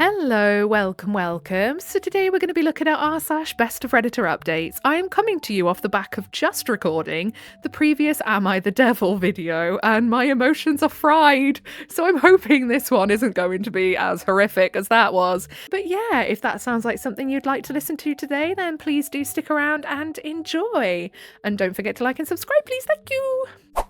Hello, welcome. So today we're going to be looking at r/ best of Redditor updates. I am coming to you off the back of just recording the previous Am I the Devil video, and my emotions are fried. So I'm hoping this one isn't going to be as horrific as that was. But yeah, if that sounds like something you'd like to listen to today, then please do stick around and enjoy. And don't forget to like and subscribe, please. Thank you.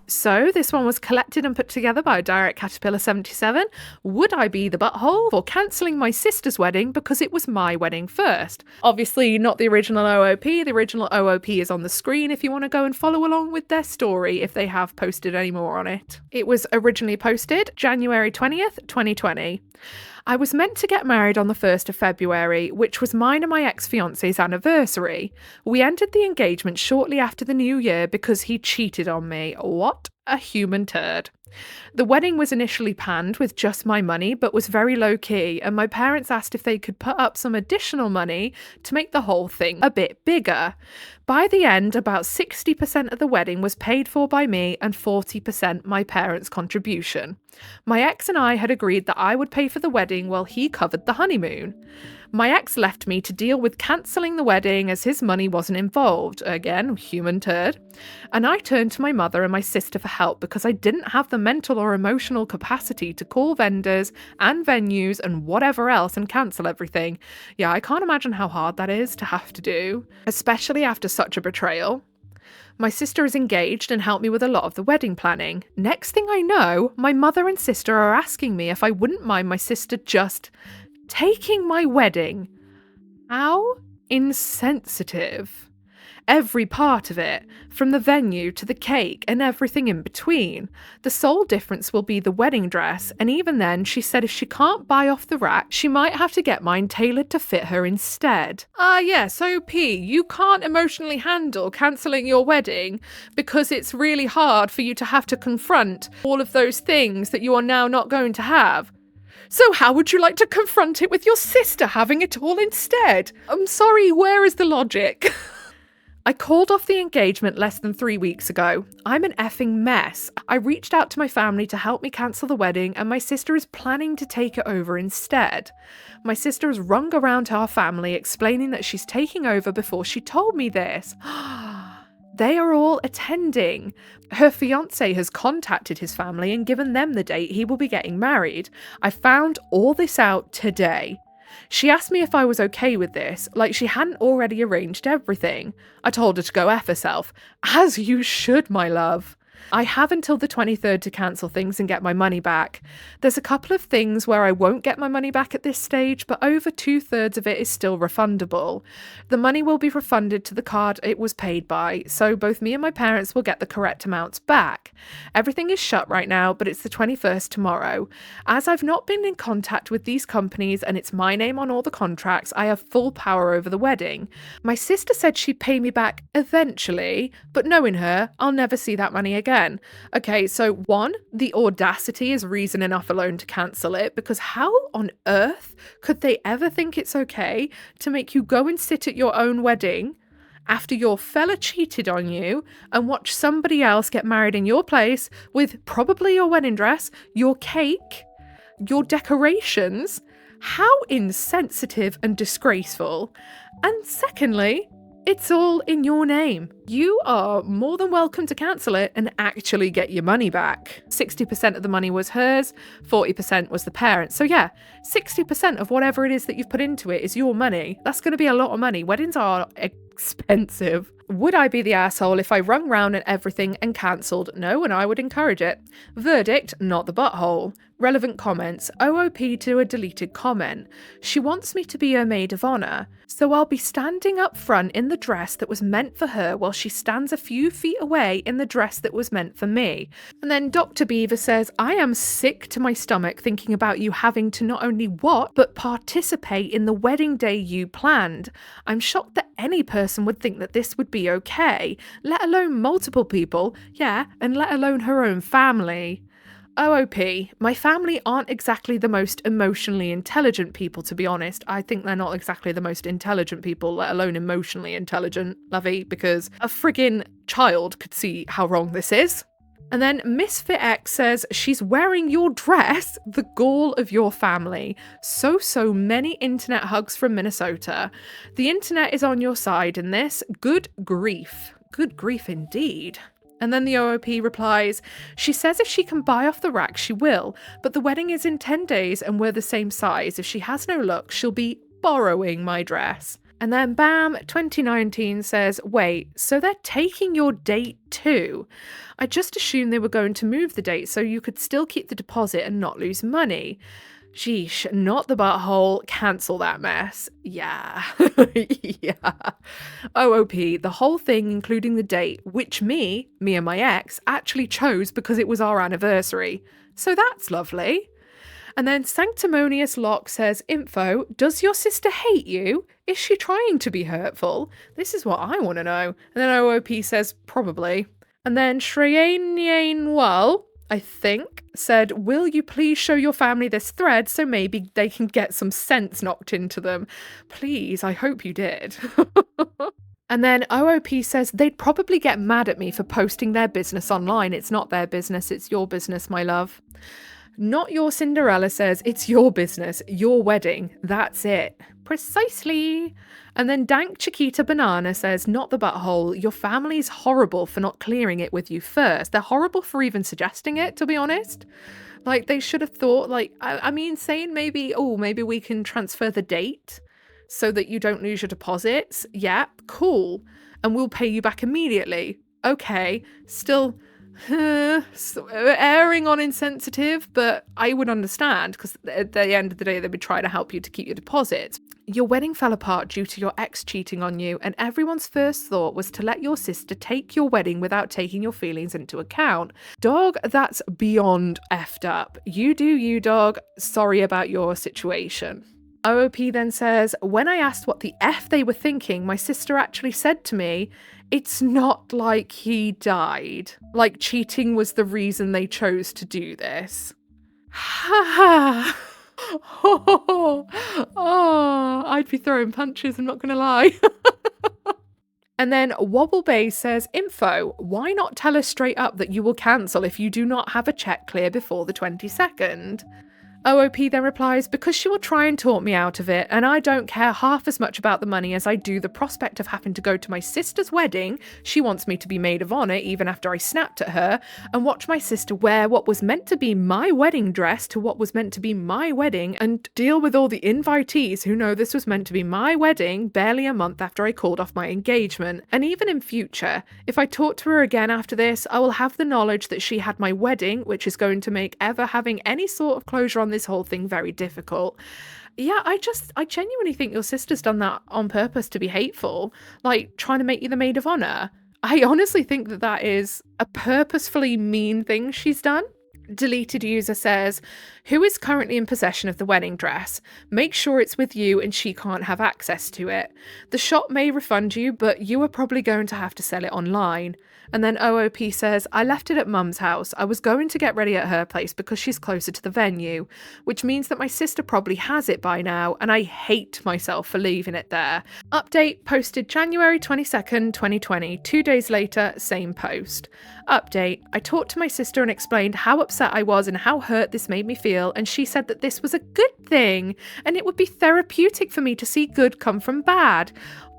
So this one was collected and put together by Direct Caterpillar 77. Would I be the butthole for cancelling my sister's wedding because it was my wedding first? Obviously not the original OOP. The original OOP is on the screen if you want to go and follow along with their story if they have posted any more on it. It was originally posted January 20th, 2020. I was meant to get married on the 1st of February, which was mine and my ex-fiance's anniversary. We ended the engagement shortly after the new year because he cheated on me. What a human turd. The wedding was initially planned with just my money, but was very low-key, and my parents asked if they could put up some additional money to make the whole thing a bit bigger. By the end, about 60% of the wedding was paid for by me and 40% my parents' contribution. My ex and I had agreed that I would pay for the wedding while he covered the honeymoon. My ex left me to deal with cancelling the wedding as his money wasn't involved. Again, human turd. And I turned to my mother and my sister for help because I didn't have the mental or emotional capacity to call vendors and venues and whatever else and cancel everything. Yeah, I can't imagine how hard that is to have to do, especially after such a betrayal. My sister is engaged and helped me with a lot of the wedding planning. Next thing I know, my mother and sister are asking me if I wouldn't mind my sister just taking my wedding. How insensitive. Every part of it, from the venue to the cake and everything in between. The sole difference will be the wedding dress, and even then she said if she can't buy off the rack, she might have to get mine tailored to fit her instead. Yes, OP, you can't emotionally handle cancelling your wedding because it's really hard for you to have to confront all of those things that you are now not going to have. So how would you like to confront it with your sister having it all instead? I'm sorry, where is the logic? I called off the engagement less than 3 weeks ago. I'm an effing mess. I reached out to my family to help me cancel the wedding, and my sister is planning to take it over instead. My sister has rung around to our family explaining that she's taking over before she told me this. They are all attending. Her fiancé has contacted his family and given them the date he will be getting married. I found all this out today. She asked me if I was okay with this, like she hadn't already arranged everything. I told her to go F herself. As you should, my love. I have until the 23rd to cancel things and get my money back. There's a couple of things where I won't get my money back at this stage, but over 2/3 of it is still refundable. The money will be refunded to the card it was paid by, so both me and my parents will get the correct amounts back. Everything is shut right now, but it's the 21st tomorrow. As I've not been in contact with these companies and it's my name on all the contracts, I have full power over the wedding. My sister said she'd pay me back eventually, but knowing her, I'll never see that money again. Okay, so 1, the audacity is reason enough alone to cancel it, because how on earth could they ever think it's okay to make you go and sit at your own wedding after your fella cheated on you and watch somebody else get married in your place with probably your wedding dress, your cake, your decorations? How insensitive and disgraceful. And secondly, it's all in your name. You are more than welcome to cancel it and actually get your money back. 60% of the money was hers, 40% was the parents. So yeah, 60% of whatever it is that you've put into it is your money. That's going to be a lot of money. Weddings are expensive. Would I be the asshole if I rung round and everything and cancelled? No, and I would encourage it. Verdict, not the butthole. Relevant comments. OOP to a deleted comment. She wants me to be her maid of honour, so I'll be standing up front in the dress that was meant for her while she stands a few feet away in the dress that was meant for me. And then Dr. Beaver says, I am sick to my stomach thinking about you having to not only watch, but participate in the wedding day you planned. I'm shocked that any person would think that this would be okay, let alone multiple people, yeah, and let alone her own family. OOP, my family aren't exactly the most emotionally intelligent people, to be honest. I think they're not exactly the most intelligent people, let alone emotionally intelligent, Lovey, because a friggin' child could see how wrong this is. And then Misfit X says, she's wearing your dress, the gall of your family. So many internet hugs from Minnesota. The internet is on your side in this. Good grief. Good grief indeed. And then the OOP replies, she says if she can buy off the rack, she will, but the wedding is in 10 days and we're the same size. If she has no luck, she'll be borrowing my dress. And then bam, 2019 says, wait, so they're taking your date too? I just assumed they were going to move the date so you could still keep the deposit and not lose money. Sheesh, not the butthole, cancel that mess. Yeah. Yeah. OOP, the whole thing, including the date, which me and my ex, actually chose because it was our anniversary. So that's lovely. And then Sanctimonious Locke says, info, does your sister hate you? Is she trying to be hurtful? This is what I want to know. And then OOP says, probably. And then Shreyanyanwal, I think, said, will you please show your family this thread so maybe they can get some sense knocked into them? Please, I hope you did. And then OOP says they'd probably get mad at me for posting their business online. It's not their business, it's your business, my love. Not Your Cinderella says, it's your business, your wedding, that's it. Precisely. And then Dank Chiquita Banana says, not the butthole, your family's horrible for not clearing it with you first. They're horrible for even suggesting it, to be honest. Like, they should have thought, like, I mean, saying maybe we can transfer the date so that you don't lose your deposits. Yeah, cool. And we'll pay you back immediately. Okay, still... erring on insensitive, but I would understand because at the end of the day they would try to help you to keep your deposits. Your wedding fell apart due to your ex cheating on you, and everyone's first thought was to let your sister take your wedding without taking your feelings into account. Dog, that's beyond effed up. You do you, dog. Sorry about your situation. OOP then says, when I asked what the F they were thinking, my sister actually said to me, it's not like he died. Like cheating was the reason they chose to do this. Ha oh, I'd be throwing punches, I'm not gonna lie. And then Wobble Bay says, info, why not tell us straight up that you will cancel if you do not have a check clear before the 22nd? OOP then replies, because she will try and talk me out of it, and I don't care half as much about the money as I do the prospect of having to go to my sister's wedding. She wants me to be maid of honour even after I snapped at her, and watch my sister wear what was meant to be my wedding dress to what was meant to be my wedding, and deal with all the invitees who know this was meant to be my wedding barely a month after I called off my engagement. And even in future, if I talk to her again after this, I will have the knowledge that she had my wedding, which is going to make ever having any sort of closure on this whole thing very difficult. Yeah, I genuinely think your sister's done that on purpose to be hateful, like trying to make you the maid of honor. I honestly think that that is a purposefully mean thing she's done. Deleted user says, who is currently in possession of the wedding dress? Make sure it's with you and she can't have access to it. The shop may refund you, but you are probably going to have to sell it online. And then OOP says, I left it at mum's house. I was going to get ready at her place because she's closer to the venue, which means that my sister probably has it by now, and I hate myself for leaving it there. Update posted January 22nd, 2020. 2 days later, same post. Update, I talked to my sister and explained how upset I was and how hurt this made me feel, and she said that this was a good thing, and it would be therapeutic for me to see good come from bad.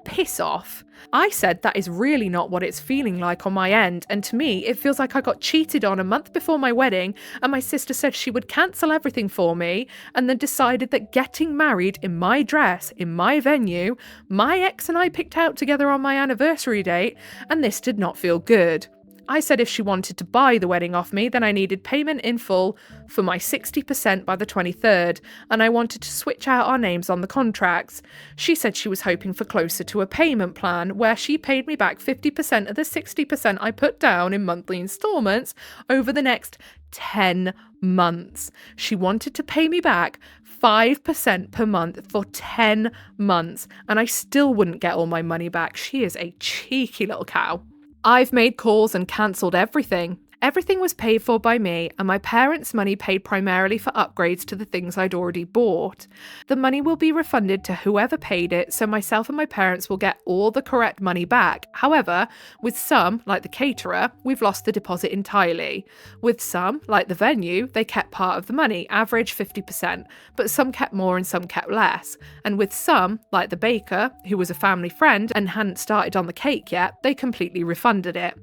Piss off. I said that is really not what it's feeling like on my end, and to me it feels like I got cheated on a month before my wedding, and my sister said she would cancel everything for me, and then decided that getting married in my dress, in my venue, my ex and I picked out together on my anniversary date, and this did not feel good. I said if she wanted to buy the wedding off me, then I needed payment in full for my 60% by the 23rd, and I wanted to switch out our names on the contracts. She said she was hoping for closer to a payment plan, where she paid me back 50% of the 60% I put down in monthly installments over the next 10 months. She wanted to pay me back 5% per month for 10 months, and I still wouldn't get all my money back. She is a cheeky little cow. I've made calls and cancelled everything. Everything was paid for by me, and my parents' money paid primarily for upgrades to the things I'd already bought. The money will be refunded to whoever paid it, so myself and my parents will get all the correct money back. However, with some, like the caterer, we've lost the deposit entirely. With some, like the venue, they kept part of the money, average 50%, but some kept more and some kept less. And with some, like the baker, who was a family friend and hadn't started on the cake yet, they completely refunded it.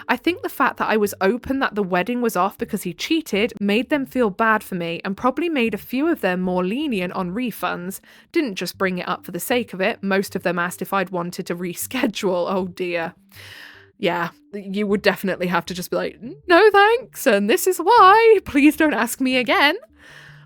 I think the fact that I was open that the wedding was off because he cheated made them feel bad for me and probably made a few of them more lenient on refunds. Didn't just bring it up for the sake of it. Most of them asked if I'd wanted to reschedule. Oh dear. Yeah, you would definitely have to just be like, no thanks, and this is why. Please don't ask me again.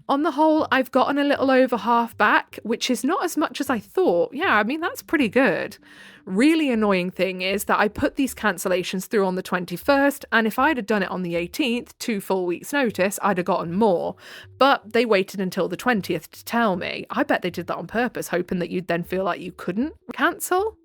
On the whole, I've gotten a little over half back, which is not as much as I thought. Yeah, I mean, that's pretty good. Really annoying thing is that I put these cancellations through on the 21st, and if I'd have done it on the 18th, 2 full weeks notice, I'd have gotten more. But they waited until the 20th to tell me. I bet they did that on purpose, hoping that you'd then feel like you couldn't cancel.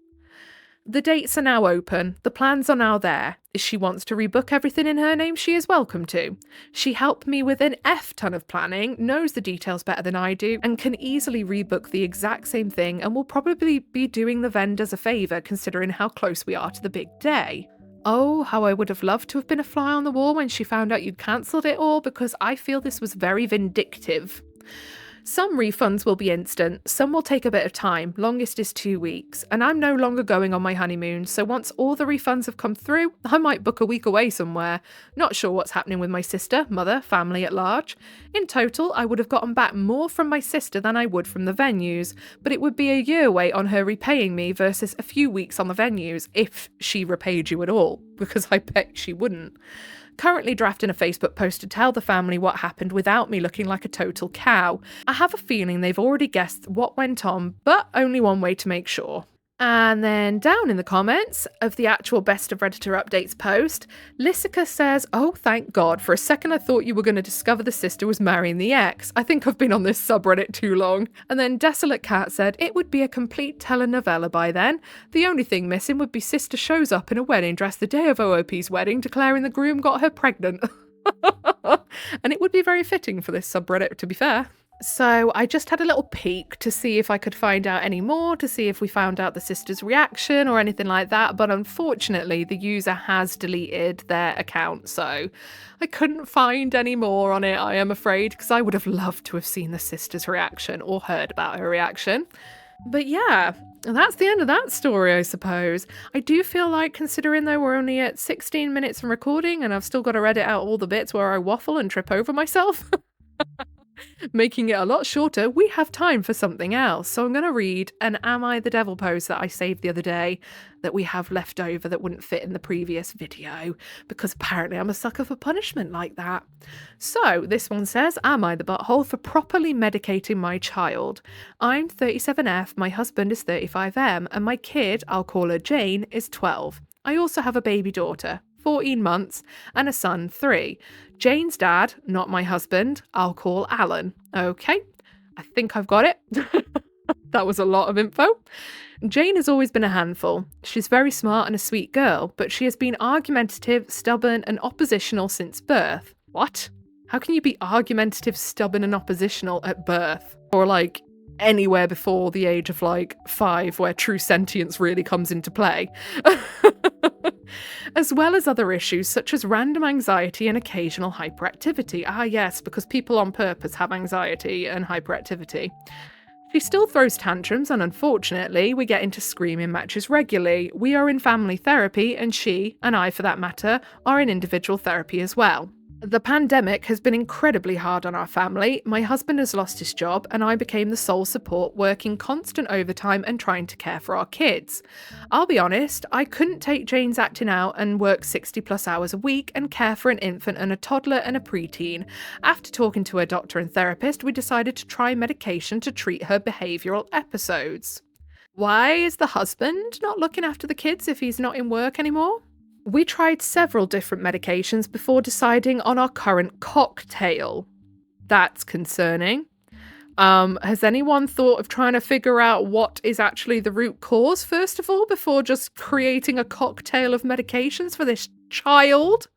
The dates are now open. The plans are now there. If she wants to rebook everything in her name, she is welcome to. She helped me with an F ton of planning, knows the details better than I do, and can easily rebook the exact same thing, and will probably be doing the vendors a favour considering how close we are to the big day. Oh, how I would have loved to have been a fly on the wall when she found out you'd cancelled it all, because I feel this was very vindictive. Some refunds will be instant, some will take a bit of time, longest is 2 weeks, and I'm no longer going on my honeymoon, so once all the refunds have come through, I might book a week away somewhere. Not sure what's happening with my sister, mother, family at large. In total, I would have gotten back more from my sister than I would from the venues, but it would be a year wait on her repaying me versus a few weeks on the venues, if she repaid you at all, because I bet she wouldn't. Currently drafting a Facebook post to tell the family what happened without me looking like a total cow. I have a feeling they've already guessed what went on, but only one way to make sure. And then down in the comments of the actual Best of Redditor Updates post, Lysica says, oh, thank God. For a second, I thought you were going to discover the sister was marrying the ex. I think I've been on this subreddit too long. And then Desolate Cat said, it would be a complete telenovela by then. The only thing missing would be sister shows up in a wedding dress the day of OOP's wedding, declaring the groom got her pregnant. And it would be very fitting for this subreddit, to be fair. So I just had a little peek to see if I could find out any more, to see if we found out the sister's reaction or anything like that, but unfortunately the user has deleted their account, so I couldn't find any more on it, I am afraid, because I would have loved to have seen the sister's reaction or heard about her reaction. But yeah, that's the end of that story, I suppose. I do feel like, considering though we're only at 16 minutes from recording and I've still got to edit out all the bits where I waffle and trip over myself, making it a lot shorter, we have time for something else. So I'm going to read an Am I the Devil post that I saved the other day that we have left over that wouldn't fit in the previous video, because apparently I'm a sucker for punishment like that. So this one says, am I the butthole for properly medicating my child? I'm 37F, my husband is 35M, and my kid, I'll call her Jane, is 12. I also have a baby daughter, 14 months, and a son, 3. Jane's dad, not my husband, I'll call Alan. Okay, I think I've got it. That was a lot of info. Jane has always been a handful. She's very smart and a sweet girl, but she has been argumentative, stubborn, and oppositional since birth. What? How can you be argumentative, stubborn, and oppositional at birth? Or like anywhere before the age of like 5, where true sentience really comes into play. As well as other issues such as random anxiety and occasional hyperactivity. Ah yes, because people on purpose have anxiety and hyperactivity. She still throws tantrums, and unfortunately, we get into screaming matches regularly. We are in family therapy, and she, and I for that matter, are in individual therapy as well. The pandemic has been incredibly hard on our family. My husband has lost his job and I became the sole support, working constant overtime and trying to care for our kids. I'll be honest, I couldn't take Jane's acting out and work 60 plus hours a week and care for an infant and a toddler and a preteen. After talking to her doctor and therapist, we decided to try medication to treat her behavioural episodes. Why is the husband not looking after the kids if he's not in work anymore? We tried several different medications before deciding on our current cocktail. That's concerning. Has anyone thought of trying to figure out what is actually the root cause, first of all, before just creating a cocktail of medications for this child?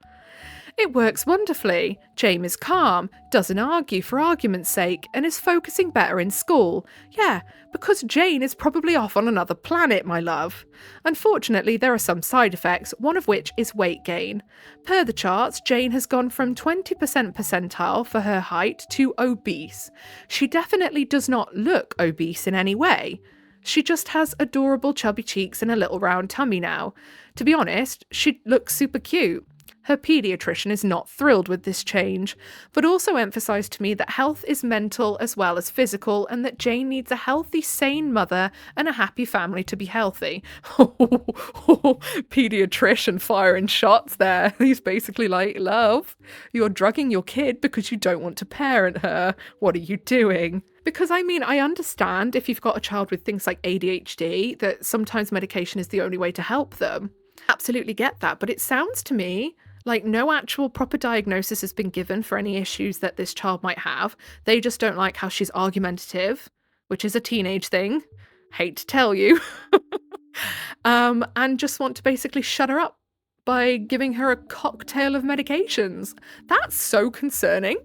It works wonderfully. Jane is calm, doesn't argue for argument's sake, and is focusing better in school. Yeah, because Jane is probably off on another planet, my love. Unfortunately, there are some side effects, one of which is weight gain. Per the charts, Jane has gone from 20% percentile for her height to obese. She definitely does not look obese in any way. She just has adorable chubby cheeks and a little round tummy now. To be honest, she looks super cute. Her paediatrician is not thrilled with this change, but also emphasised to me that health is mental as well as physical, and that Jane needs a healthy, sane mother and a happy family to be healthy. Paediatrician firing shots there. He's basically like, love, you're drugging your kid because you don't want to parent her. What are you doing? Because I mean, I understand if you've got a child with things like ADHD, that sometimes medication is the only way to help them. Absolutely get that, but it sounds to me like no actual proper diagnosis has been given for any issues that this child might have. They just don't like how she's argumentative, which is a teenage thing. Hate to tell you. And just want to basically shut her up by giving her a cocktail of medications. That's so concerning.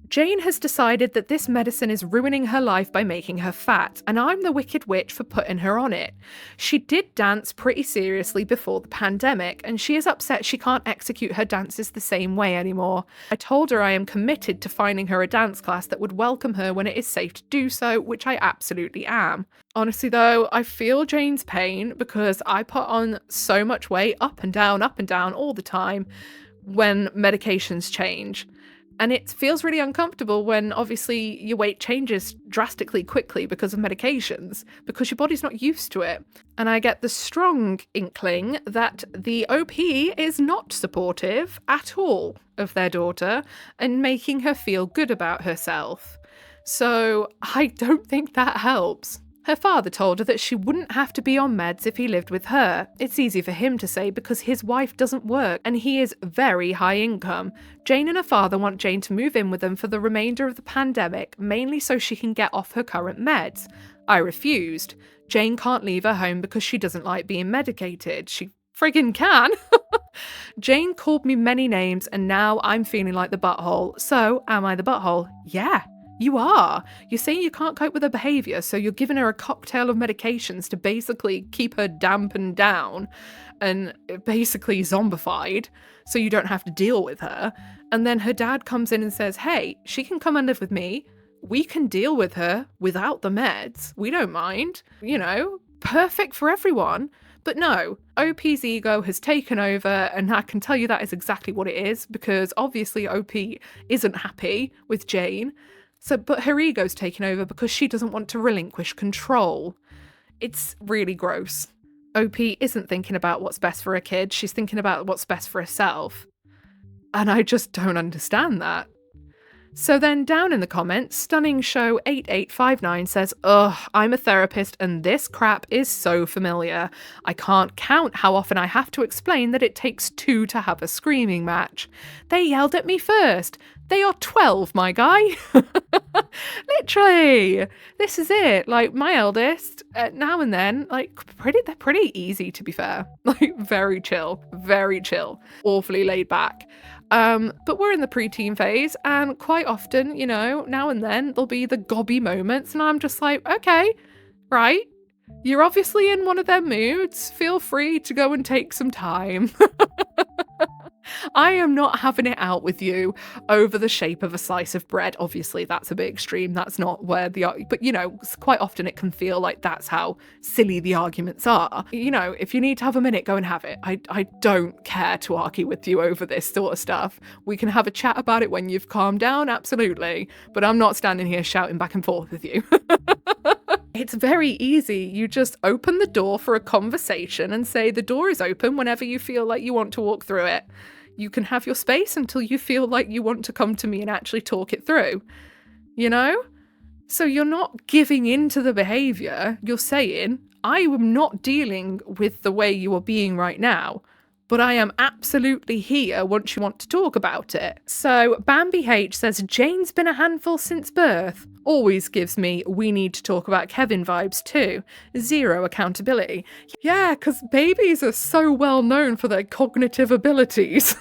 Jane has decided that this medicine is ruining her life by making her fat, and I'm the wicked witch for putting her on it. She did dance pretty seriously before the pandemic, and she is upset she can't execute her dances the same way anymore. I told her I am committed to finding her a dance class that would welcome her when it is safe to do so, which I absolutely am. Honestly though, I feel Jane's pain because I put on so much weight up and down all the time when medications change. And it feels really uncomfortable when obviously your weight changes drastically quickly because of medications, because your body's not used to it. And I get the strong inkling that the OP is not supportive at all of their daughter and making her feel good about herself. So I don't think that helps. Her father told her that she wouldn't have to be on meds if he lived with her. It's easy for him to say because his wife doesn't work and he is very high income. Jane and her father want Jane to move in with them for the remainder of the pandemic, mainly so she can get off her current meds. I refused. Jane can't leave her home because she doesn't like being medicated. She friggin' can. Jane called me many names and now I'm feeling like the butthole. So, am I the butthole? Yeah. You are. You're saying you can't cope with her behaviour, so you're giving her a cocktail of medications to basically keep her dampened down and basically zombified so you don't have to deal with her. And then her dad comes in and says, hey, she can come and live with me. We can deal with her without the meds. We don't mind. You know, perfect for everyone. But no, OP's ego has taken over, and I can tell you that is exactly what it is, because obviously OP isn't happy with Jane. But her ego's taken over because she doesn't want to relinquish control. It's really gross. OP isn't thinking about what's best for her kid, she's thinking about what's best for herself. And I just don't understand that. So then down in the comments, Stunning Show 8859 says, ugh, I'm a therapist and this crap is so familiar. I can't count how often I have to explain that it takes two to have a screaming match. They yelled at me first. They are 12, my guy. Literally. This is it. Like, my eldest, now and then, like, they're pretty easy, to be fair. Like, very chill. Awfully laid back. But we're in the preteen phase, and quite often, you know, now and then there'll be the gobby moments, and I'm just like, okay, right, you're obviously in one of their moods. Feel free to go and take some time. I am not having it out with you over the shape of a slice of bread. Obviously, that's a bit extreme. That's not where but you know, quite often it can feel like that's how silly the arguments are. You know, if you need to have a minute, go and have it. I don't care to argue with you over this sort of stuff. We can have a chat about it when you've calmed down, absolutely. But I'm not standing here shouting back and forth with you. It's very easy. You just open the door for a conversation and say the door is open whenever you feel like you want to walk through it. You can have your space until you feel like you want to come to me and actually talk it through. You know? So you're not giving in to the behaviour. You're saying, I am not dealing with the way you are being right now, but I am absolutely here once you want to talk about it. So Bambi H says, Jane's been a handful since birth. Always gives me we need to talk about Kevin vibes too. Zero accountability. Yeah, because babies are so well known for their cognitive abilities.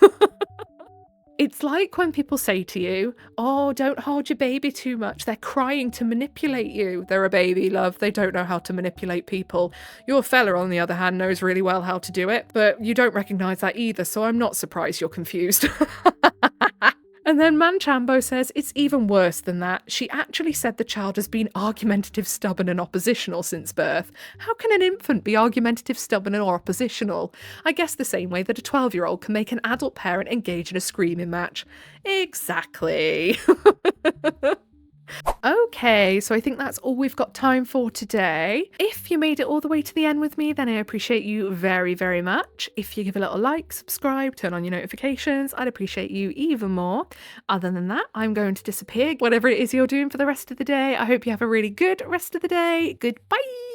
It's like when people say to you, "Oh, don't hold your baby too much. They're crying to manipulate you." They're a baby, love. They don't know how to manipulate people. Your fella, on the other hand, knows really well how to do it, but you don't recognise that either, so I'm not surprised you're confused. And then Manchambo says it's even worse than that. She actually said the child has been argumentative, stubborn, and oppositional since birth. How can an infant be argumentative, stubborn, or oppositional? I guess the same way that a 12-year-old can make an adult parent engage in a screaming match. Exactly. Okay, so I think that's all we've got time for today. If you made it all the way to the end with me, then I appreciate you very, very much. If you give a little like, subscribe, turn on your notifications, I'd appreciate you even more. Other than that, I'm going to disappear. Whatever it is you're doing for the rest of the day, I hope you have a really good rest of the day. Goodbye!